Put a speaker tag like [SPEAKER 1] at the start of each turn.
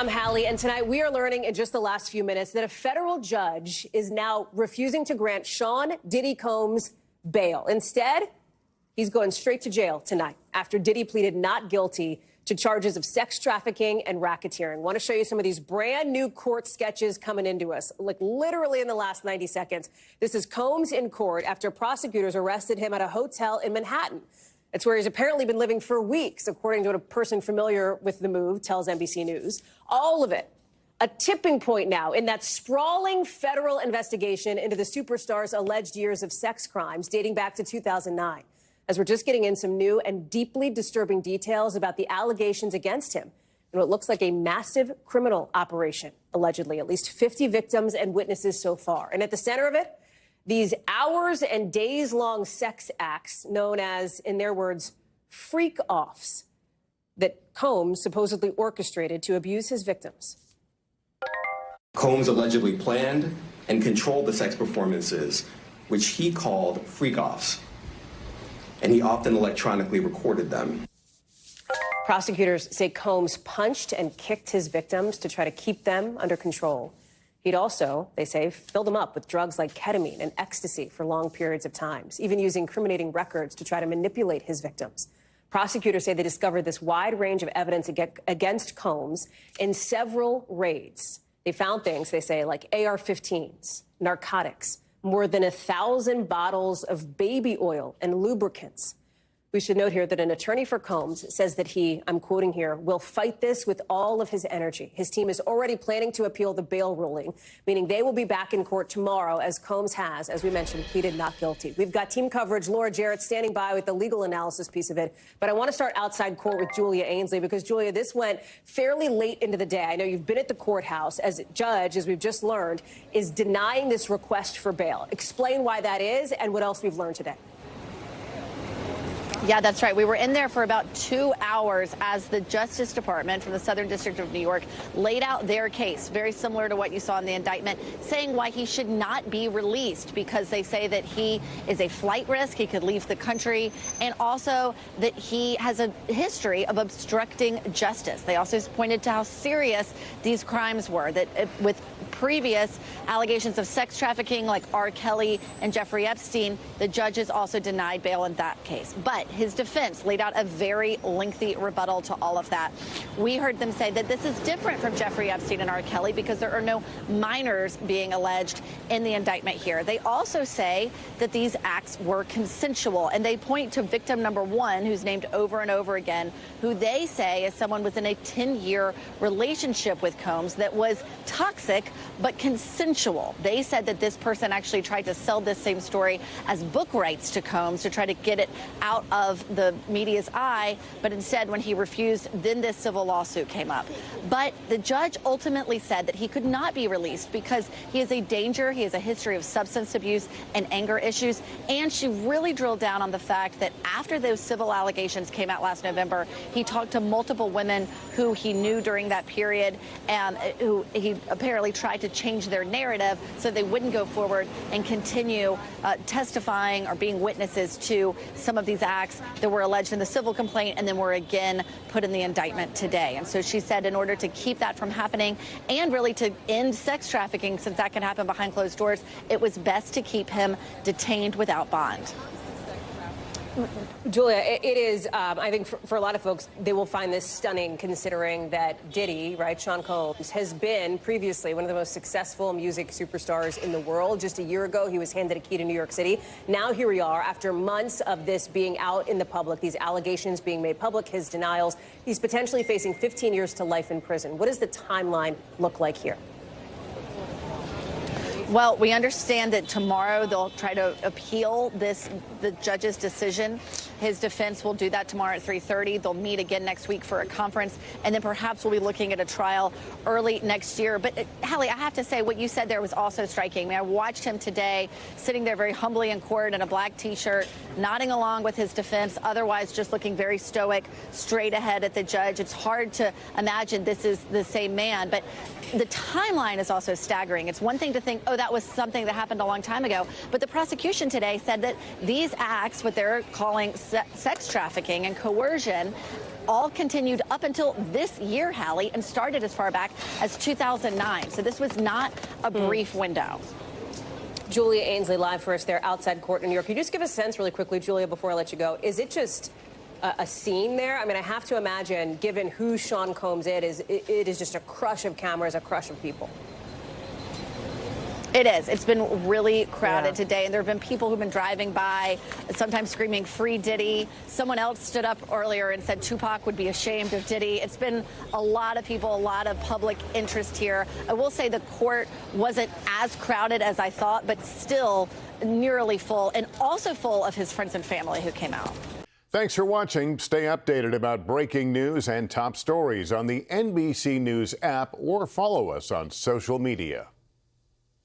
[SPEAKER 1] I'm Hallie, and tonight we are learning in just the last few minutes that a federal judge is now refusing to grant Sean Diddy Combs bail. Instead, he's going straight to jail tonight after Diddy pleaded not guilty to charges of sex trafficking and racketeering. Want to show you some of these brand new court sketches coming into us, like literally in the last 90 seconds. This is Combs in court after prosecutors arrested him at a hotel in Manhattan. It's where he's apparently been living for weeks, according to what a person familiar with the move tells NBC News. All of it a tipping point now in that sprawling federal investigation into the superstar's alleged years of sex crimes dating back to 2009. As we're just getting in some new and deeply disturbing details about the allegations against him and what looks like a massive criminal operation, allegedly. At least 50 victims and witnesses so far. And at the center of it, these hours and days-long sex acts known as, in their words, freak-offs that Combs supposedly orchestrated to abuse his victims.
[SPEAKER 2] Combs allegedly planned and controlled the sex performances, which he called freak-offs, and he often electronically recorded them.
[SPEAKER 1] Prosecutors say Combs punched and kicked his victims to try to keep them under control. He'd also, they say, filled them up with drugs like ketamine and ecstasy for long periods of time, even using incriminating records to try to manipulate his victims. Prosecutors say they discovered this wide range of evidence against Combs in several raids. They found things, they say, like AR-15s, narcotics, more than 1,000 bottles of baby oil and lubricants. We should note here that an attorney for Combs says that he, I'm quoting here, will fight this with all of his energy. His team is already planning to appeal the bail ruling, meaning they will be back in court tomorrow, as Combs has, as we mentioned, pleaded not guilty. We've got team coverage, Laura Jarrett, standing by with the legal analysis piece of it. But I want to start outside court with Julia Ainsley, because, Julia, this went fairly late into the day. I know you've been at the courthouse as a judge, as we've just learned, is denying this request for bail. Explain why that is and what else we've learned today.
[SPEAKER 3] Yeah, that's right. We were in there for about 2 hours as the Justice Department from the Southern District of New York laid out their case, very similar to what you saw in the indictment, saying why he should not be released, because they say that he is a flight risk, he could leave the country, and also that he has a history of obstructing justice. They also pointed to how serious these crimes were, that with previous allegations of sex trafficking like R. Kelly and Jeffrey Epstein, the judges also denied bail in that case. But his defense laid out a very lengthy rebuttal to all of that. We heard them say that this is different from Jeffrey Epstein and R. Kelly because there are no minors being alleged in the indictment here. They also say that these acts were consensual, and they point to victim number one, who's named over and over again, who they say is someone was in a 10-year relationship with Combs that was toxic but consensual. They said that this person actually tried to sell this same story as book rights to Combs to try to get it out of the media's eye, but instead, when he refused, then this civil lawsuit came up. But the judge ultimately said that he could not be released because he is a danger, he has a history of substance abuse and anger issues, and she really drilled down on the fact that after those civil allegations came out last November, he talked to multiple women who he knew during that period and who he apparently tried to change their narrative so they wouldn't go forward and continue testifying or being witnesses to some of these acts that were alleged in the civil complaint and then were again put in the indictment today. And so she said in order to keep that from happening and really to end sex trafficking, since that can happen behind closed doors, it was best to keep him detained without bond.
[SPEAKER 1] Julia, it is, I think for a lot of folks, they will find this stunning considering that Diddy, right, Sean Combs, has been previously one of the most successful music superstars in the world. Just a year ago, he was handed a key to New York City. Now here we are, after months of this being out in the public, these allegations being made public, his denials. He's potentially facing 15 years to life in prison. What does the timeline look like here?
[SPEAKER 3] Well, we understand that tomorrow they'll try to appeal the judge's decision. His defense will do that tomorrow at 3:30. They'll meet again next week for a conference, and then perhaps we'll be looking at a trial early next year. But, Hallie, I have to say what you said there was also striking. I mean, I watched him today sitting there very humbly in court in a black T-shirt, nodding along with his defense, otherwise just looking very stoic, straight ahead at the judge. It's hard to imagine this is the same man, but the timeline is also staggering. It's one thing to think, oh, that was something that happened a long time ago, but the prosecution today said that these acts, what they're calling sex trafficking and coercion, all continued up until this year, Hallie, and started as far back as 2009. So this was not a brief window.
[SPEAKER 1] Julia Ainsley live for us there outside court in New York. Can you just give a sense really quickly, Julia, before I let you go? Is it just a scene there? I mean, I have to imagine, given who Sean Combs is, it is just a crush of cameras, a crush of people.
[SPEAKER 3] It is. It's been really crowded today, and there have been people who've been driving by, sometimes screaming, "Free Diddy." Someone else stood up earlier and said Tupac would be ashamed of Diddy. It's been a lot of people, a lot of public interest here. I will say the court wasn't as crowded as I thought, but still nearly full, and also full of his friends and family who came out.
[SPEAKER 4] Thanks for watching. Stay updated about breaking news and top stories on the NBC News app or follow us on social media.